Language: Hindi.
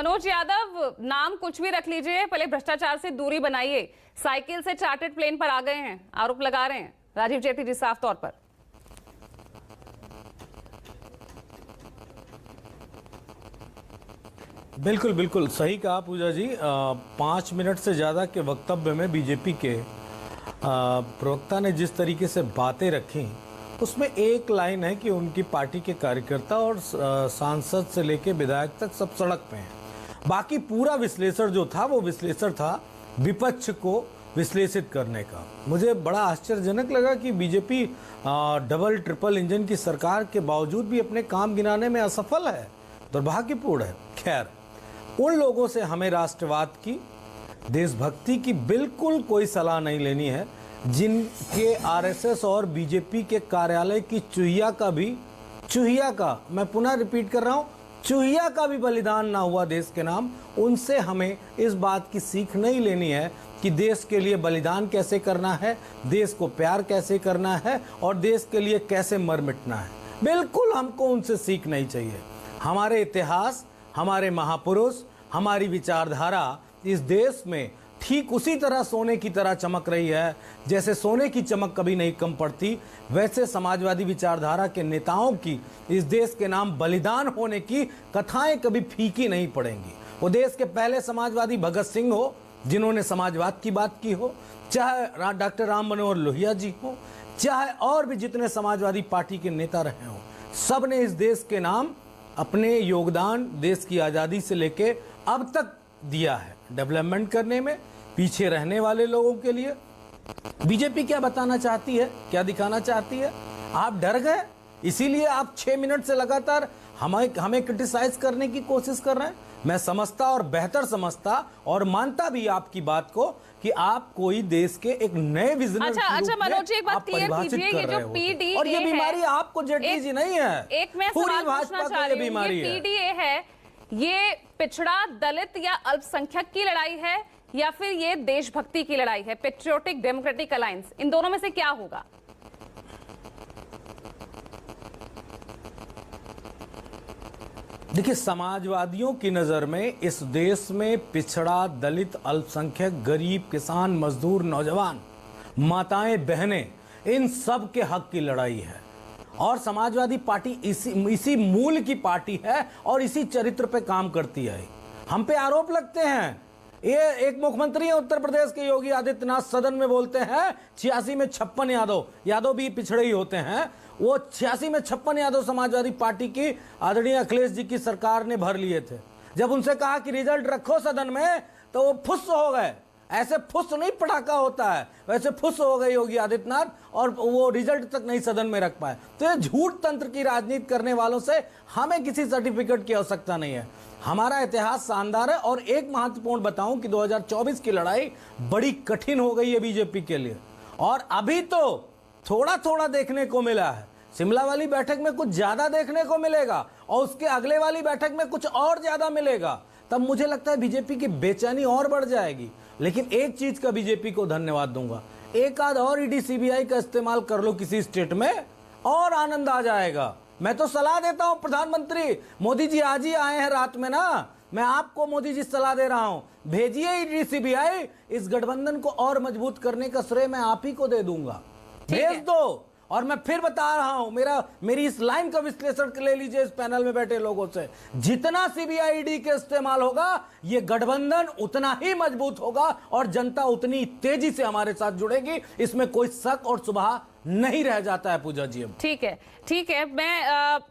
मनोज यादव, नाम कुछ भी रख लीजिए, पहले भ्रष्टाचार से दूरी बनाइए। साइकिल से चार्टर्ड प्लेन पर आ गए हैं, आरोप लगा रहे हैं राजीव जेटली जी साफ तौर पर। बिल्कुल बिल्कुल सही कहा पूजा जी। 5 मिनट से ज़्यादा के वक्तव्य में बीजेपी के प्रवक्ता ने जिस तरीके से बातें रखी, उसमें एक लाइन है कि उनकी पार्टी के कार्यकर्ता और सांसद से लेके विधायक तक सब सड़क पे हैं। बाकी पूरा विश्लेषण जो था वो विश्लेषण था विपक्ष को विश्लेषित करने का। मुझे बड़ा आश्चर्यजनक लगा कि बीजेपी डबल ट्रिपल इंजन की सरकार के बावजूद भी अपने काम गिनाने में असफल है। दुर्भाग्यपूर्ण है। खैर, उन लोगों से हमें राष्ट्रवाद की, देशभक्ति की बिल्कुल कोई सलाह नहीं लेनी है जिनके आरएसएस और बीजेपी के कार्यालय की चूहिया का, मैं पुनः रिपीट कर रहा हूं, चूहिया का भी बलिदान ना हुआ देश के नाम। उनसे हमें इस बात की सीख नहीं लेनी है कि देश के लिए बलिदान कैसे करना है, देश को प्यार कैसे करना है और देश के लिए कैसे मर मिटना है। बिल्कुल हमको उनसे सीख नहीं चाहिए। हमारे इतिहास, हमारे महापुरुष, हमारी विचारधारा इस देश में ठीक उसी तरह सोने की तरह चमक रही है जैसे सोने की चमक कभी नहीं कम पड़ती। वैसे समाजवादी विचारधारा के नेताओं की इस देश के नाम बलिदान होने की कथाएं कभी फीकी नहीं पड़ेंगी। वो देश के पहले समाजवादी भगत सिंह हो जिन्होंने समाजवाद की बात की हो, चाहे डॉक्टर राम मनोहर लोहिया जी हो, चाहे और भी जितने समाजवादी पार्टी के नेता रहे हो, सब ने इस देश के नाम अपने योगदान देश की आज़ादी से लेके अब तक दिया है डेवलपमेंट करने में। पीछे रहने वाले लोगों के लिए बीजेपी क्या बताना चाहती है, क्या दिखाना चाहती है? आप डर गए, इसीलिए आप 6 मिनट से लगातार हमें क्रिटिसाइज करने की कोशिश कर रहे हैं। मैं समझता और बेहतर समझता और मानता भी आपकी बात को कि आप कोई देश के एक नए विजनर अच्छा मनोज जी, एक बात क्लियर कीजिए, ये जो पीडीए और ये बीमारी आपको जेटली जी नहीं है, एक मैं पूरी भाजपा को ये बीमारी है। पीडीए है, ये पिछड़ा, दलित या अल्पसंख्यक की लड़ाई है या फिर ये देशभक्ति की लड़ाई है, पेट्रियोटिक डेमोक्रेटिक अलायंस, इन दोनों में से क्या होगा? देखिए, समाजवादियों की नजर में इस देश में पिछड़ा, दलित, अल्पसंख्यक, गरीब, किसान, मजदूर, नौजवान, माताएं, बहनें, इन सब के हक की लड़ाई है। और समाजवादी पार्टी इसी मूल की पार्टी है और इसी चरित्र पे काम करती है। हम पे आरोप लगते हैं, ये एक मुख्यमंत्री है उत्तर प्रदेश के योगी आदित्यनाथ, सदन में बोलते हैं 86 में 56 यादव भी पिछड़े ही होते हैं। वो 86 में 56 यादव समाजवादी पार्टी की आदरणीय अखिलेश जी की सरकार ने भर लिए थे। जब उनसे कहा कि रिजल्ट रखो सदन में तो वो फुस हो गए। ऐसे फुस नहीं पटाखा होता है, वैसे फुस हो गए योगी आदित्यनाथ और वो रिजल्ट तक नहीं सदन में रख पाए। तो ये झूठ तंत्र की राजनीति करने वालों से हमें किसी सर्टिफिकेट की आवश्यकता नहीं है। हमारा इतिहास शानदार है। और एक महत्वपूर्ण बताऊं कि 2024 की लड़ाई बड़ी कठिन हो गई है बीजेपी के लिए। और अभी तो थोड़ा थोड़ा देखने को मिला है, शिमला वाली बैठक में कुछ ज्यादा देखने को मिलेगा और उसके अगले वाली बैठक में कुछ और ज्यादा मिलेगा। तब मुझे लगता है बीजेपी की बेचैनी और बढ़ जाएगी। लेकिन एक चीज का बीजेपी को धन्यवाद दूंगा, एक आध और ईडी सीबीआई का इस्तेमाल कर लो किसी स्टेट में और आनंद आ जाएगा। मैं तो सलाह देता हूं, प्रधानमंत्री मोदी जी आज ही आए हैं रात में ना, मैं आपको मोदी जी सलाह दे रहा हूं, भेजिए ईडी सीबीआई। इस गठबंधन को और मजबूत करने का श्रेय मैं आप ही को दे दूंगा, भेज दो। और मैं फिर बता रहा हूं, मेरी इस लाइन का विश्लेषण ले लीजिए इस पैनल में बैठे लोगों से, जितना सीबीआई ईडी के इस्तेमाल होगा ये गठबंधन उतना ही मजबूत होगा और जनता उतनी तेजी से हमारे साथ जुड़ेगी। इसमें कोई शक और शुबहा नहीं रह जाता है पूजा जी। अब ठीक है, मैं